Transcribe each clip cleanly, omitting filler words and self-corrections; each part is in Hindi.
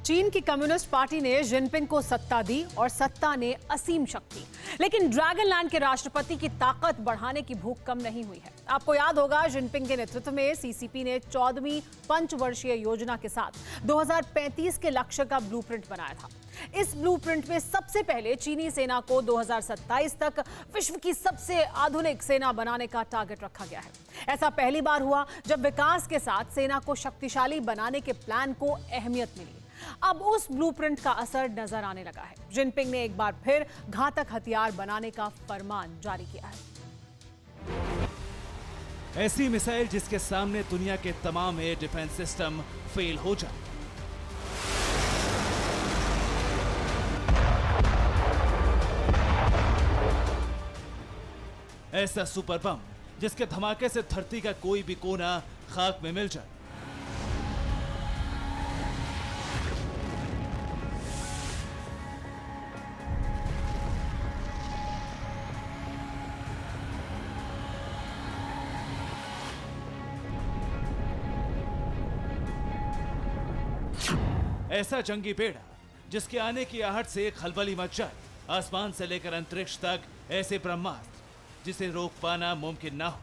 चीन की कम्युनिस्ट पार्टी ने जिनपिंग को सत्ता दी और सत्ता ने असीम शक्ति। लेकिन ड्रैगनलैंड के राष्ट्रपति की ताकत बढ़ाने की भूख कम नहीं हुई है। आपको याद होगा, जिनपिंग के नेतृत्व में सीसीपी ने 14वीं पंचवर्षीय योजना के साथ 2035 के लक्ष्य का ब्लूप्रिंट बनाया था। इस ब्लूप्रिंट में सबसे पहले चीनी सेना को 2027 तक विश्व की सबसे आधुनिक सेना बनाने का टारगेट रखा गया है। ऐसा पहली बार हुआ जब विकास के साथ सेना को शक्तिशाली बनाने के प्लान को अहमियत मिली। अब उस ब्लूप्रिंट का असर नजर आने लगा है। जिनपिंग ने एक बार फिर घातक हथियार बनाने का फरमान जारी किया है। ऐसी मिसाइल जिसके सामने दुनिया के तमाम एयर डिफेंस सिस्टम फेल हो जाए। ऐसा सुपर बम जिसके धमाके से धरती का कोई भी कोना खाक में मिल जाए। ऐसा जंगी बेड़ा जिसके आने की आहट से खलबली मच जाए। आसमान से लेकर अंतरिक्ष तक ऐसे ब्रह्मास्त्र जिसे रोक पाना मुमकिन ना हो।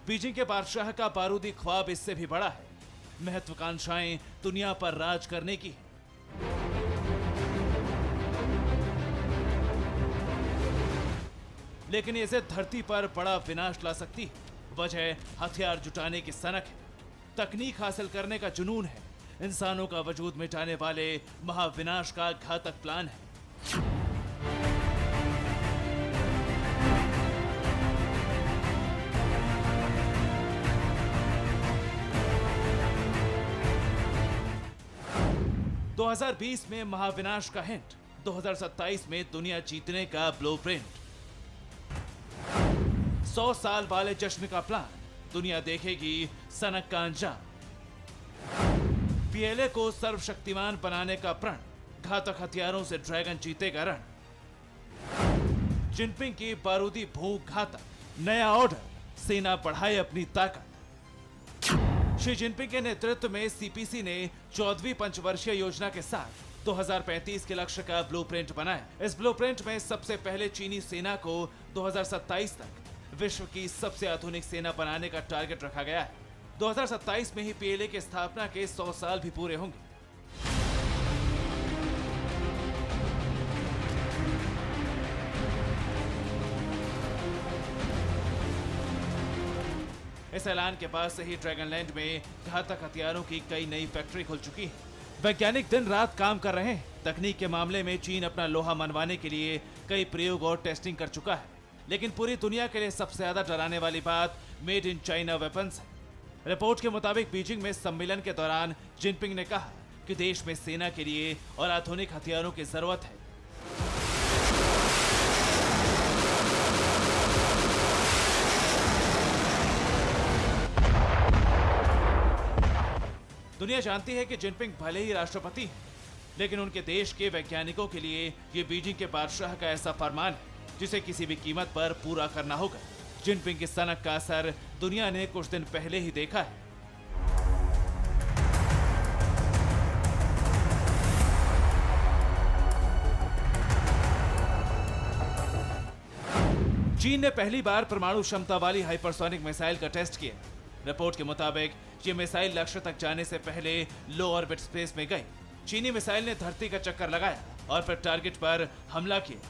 बीजिंग के बादशाह का बारूदी ख्वाब इससे भी बड़ा है। महत्वाकांक्षाएं दुनिया पर राज करने की है। लेकिन ये जिद धरती पर बड़ा विनाश ला सकती है। वजह हथियार जुटाने की सनक है, तकनीक हासिल करने का जुनून है, इंसानों का वजूद मिटाने वाले महाविनाश का घातक प्लान है। दो 2020 में महाविनाश का हिंट, 2027 में दुनिया जीतने का ब्लूप्रिंट। 100 साल वाले जश्न का प्लान, दुनिया देखेगी सनक का अंजाम। पीएलए को सर्वशक्तिमान बनाने का प्रण, घातक हथियारों से ड्रैगन जीतेगा रण। जिनपिंग की बारूदी भूख घातक, नया ऑर्डर, सेना बढ़ाए अपनी ताकत। शी जिनपिंग के नेतृत्व में सीपीसी ने 14वीं पंचवर्षीय योजना के साथ 2035 के लक्ष्य का ब्लूप्रिंट बनाया। इस ब्लूप्रिंट में सबसे पहले चीनी सेना को 2027 तक विश्व की सबसे आधुनिक सेना बनाने का टारगेट रखा गया है। 2027 में ही पीएलए की स्थापना के 100 साल भी पूरे होंगे। इस ऐलान के बाद से ही ड्रैगनलैंड में घातक हथियारों की कई नई फैक्ट्री खुल चुकी है। वैज्ञानिक दिन रात काम कर रहे हैं। तकनीक के मामले में चीन अपना लोहा मनवाने के लिए कई प्रयोग और टेस्टिंग कर चुका है। लेकिन पूरी दुनिया के लिए सबसे ज्यादा डराने वाली बात मेड इन चाइना वेपन्स है। रिपोर्ट के मुताबिक बीजिंग में सम्मेलन के दौरान जिनपिंग ने कहा कि देश में सेना के लिए और आधुनिक हथियारों की जरूरत है। दुनिया जानती है कि जिनपिंग भले ही राष्ट्रपति हैं, लेकिन उनके देश के वैज्ञानिकों के लिए ये बीजिंग के बादशाह का ऐसा फरमान है जिसे किसी भी कीमत पर पूरा करना होगा। जिनपिंग की सनक का असर दुनिया ने कुछ दिन पहले ही देखा है। चीन ने पहली बार परमाणु क्षमता वाली हाइपरसोनिक मिसाइल का टेस्ट किया। रिपोर्ट के मुताबिक ये मिसाइल लक्ष्य तक जाने से पहले लो ऑर्बिट स्पेस में गई। चीनी मिसाइल ने धरती का चक्कर लगाया और फिर टारगेट पर हमला किया।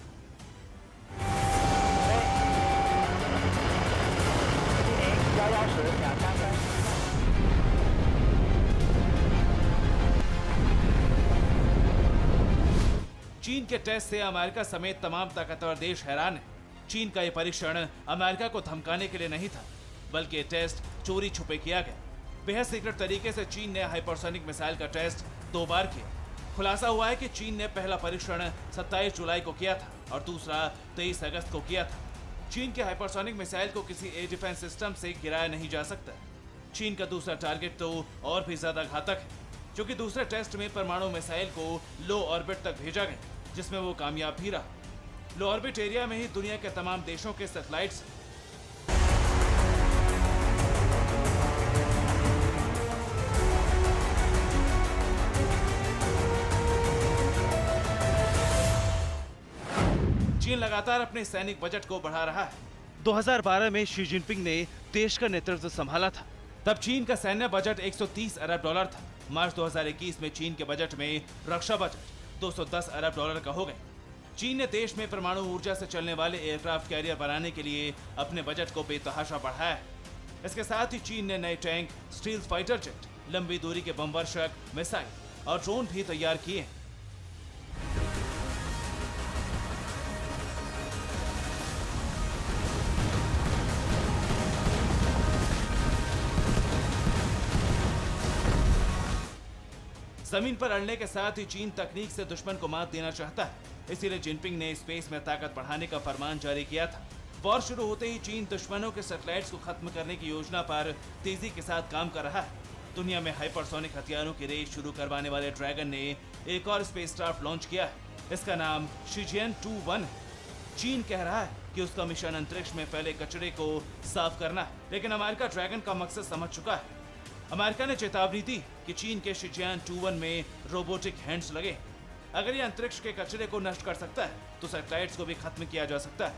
चीन के टेस्ट से अमेरिका समेत तमाम ताकतवर देश हैरान है। चीन का यह परीक्षण अमेरिका को धमकाने के लिए नहीं था, बल्कि ये टेस्ट चोरी छुपे किया गया। बेहद सीक्रेट तरीके से चीन ने हाइपरसोनिक मिसाइल का टेस्ट 2 बार किया। खुलासा हुआ है कि चीन ने पहला परीक्षण 27 जुलाई को किया था और दूसरा 23 अगस्त को किया था। चीन के हाइपरसोनिक मिसाइल को किसी एयर डिफेंस सिस्टम से गिराया नहीं जा सकता। चीन का दूसरा टारगेट तो और भी ज्यादा घातक है, क्योंकि दूसरे टेस्ट में परमाणु मिसाइल को लो ऑर्बिट तक भेजा गया, जिसमें वो कामयाब भी रहा। लो ऑर्बिट एरिया में ही दुनिया के तमाम देशों के सैटेलाइट्स चीन लगातार अपने सैनिक बजट को बढ़ा रहा है। 2012 में शी जिनपिंग ने देश का नेतृत्व संभाला था। तब चीन का सैन्य बजट 130 अरब डॉलर था। मार्च 2021 में चीन के बजट में रक्षा बजट 210 अरब डॉलर का हो गया। चीन ने देश में परमाणु ऊर्जा से चलने वाले एयरक्राफ्ट कैरियर बनाने के लिए अपने बजट को बेतहाशा बढ़ाया है। इसके साथ ही चीन ने नए टैंक, स्टील्थ फाइटर जेट, लंबी दूरी के बमवर्षक, मिसाइल और ड्रोन भी तैयार किए हैं। जमीन पर अड़ने के साथ ही चीन तकनीक से दुश्मन को मात देना चाहता है। इसीलिए जिनपिंग ने स्पेस में ताकत बढ़ाने का फरमान जारी किया था। वॉर शुरू होते ही चीन दुश्मनों के सैटेलाइट्स को खत्म करने की योजना पर तेजी के साथ काम कर रहा है। दुनिया में हाइपरसोनिक हथियारों की रेस शुरू करवाने वाले ड्रैगन ने एक और स्पेसक्राफ्ट लॉन्च किया है। इसका नाम शिजियन-21 है। चीन कह रहा है कि उसका मिशन अंतरिक्ष में फैले कचरे को साफ करना है, लेकिन अमेरिका ड्रैगन का मकसद समझ चुका है। अमेरिका ने चेतावनी दी कि चीन के शिजियन-21 में रोबोटिक हैंड्स लगे। अगर ये अंतरिक्ष के कचरे को नष्ट कर सकता है तो सैटेलाइट्स को भी खत्म किया जा सकता है।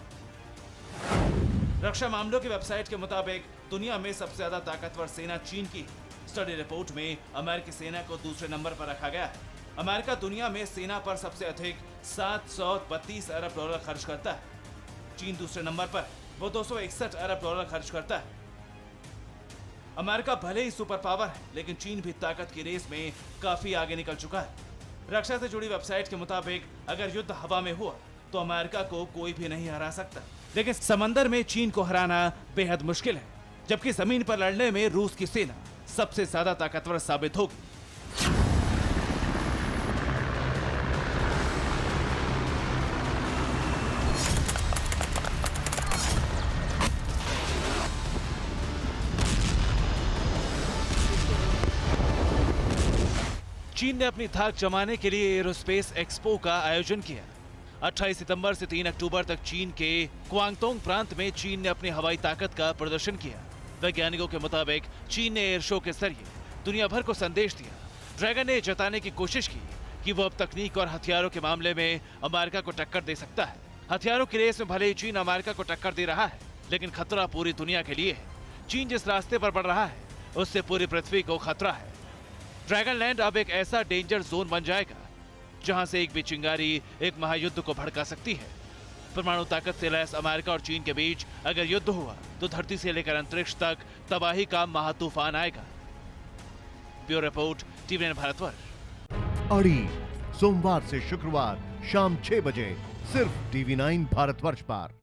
रक्षा मामलों की वेबसाइट के मुताबिक दुनिया में सबसे ज्यादा ताकतवर सेना चीन की। स्टडी रिपोर्ट में अमेरिकी सेना को दूसरे नंबर पर रखा गया है। अमेरिका दुनिया में सेना पर सबसे अधिक 732 अरब डॉलर खर्च करता है। चीन दूसरे नंबर पर, वो 261 अरब डॉलर खर्च करता है। अमेरिका भले ही सुपर पावर है, लेकिन चीन भी ताकत की रेस में काफी आगे निकल चुका है। रक्षा से जुड़ी वेबसाइट के मुताबिक अगर युद्ध हवा में हुआ तो अमेरिका को कोई भी नहीं हरा सकता, लेकिन समंदर में चीन को हराना बेहद मुश्किल है, जबकि जमीन पर लड़ने में रूस की सेना सबसे ज्यादा ताकतवर साबित होगी। चीन ने अपनी धाक जमाने के लिए एरोस्पेस एक्सपो का आयोजन किया। 28 सितंबर से 3 अक्टूबर तक चीन के क्वांगतोंग प्रांत में चीन ने अपनी हवाई ताकत का प्रदर्शन किया। वैज्ञानिकों के मुताबिक चीन ने एयर शो के जरिए दुनिया भर को संदेश दिया। ड्रैगन ने जताने की कोशिश की कि वो अब तकनीक और हथियारों के मामले में अमेरिका को टक्कर दे सकता है। हथियारों की रेस में भले ही चीन अमेरिका को टक्कर दे रहा है, लेकिन खतरा पूरी दुनिया के लिए है। चीन जिस रास्ते पर बढ़ रहा है उससे पूरी पृथ्वी को खतरा है। ड्रैगन लैंड अब एक ऐसा डेंजर जोन बन जाएगा जहां से एक भी चिंगारी एक महायुद्ध को भड़का सकती है। परमाणु ताकत से लैस अमेरिका और चीन के बीच अगर युद्ध हुआ तो धरती से लेकर अंतरिक्ष तक तबाही का महातूफान आएगा। Bureau report, TV9 Bharatvarsh. अड़ी सोमवार से शुक्रवार शाम 6 बजे सिर्फ टीवी9 भारतवर्ष पर।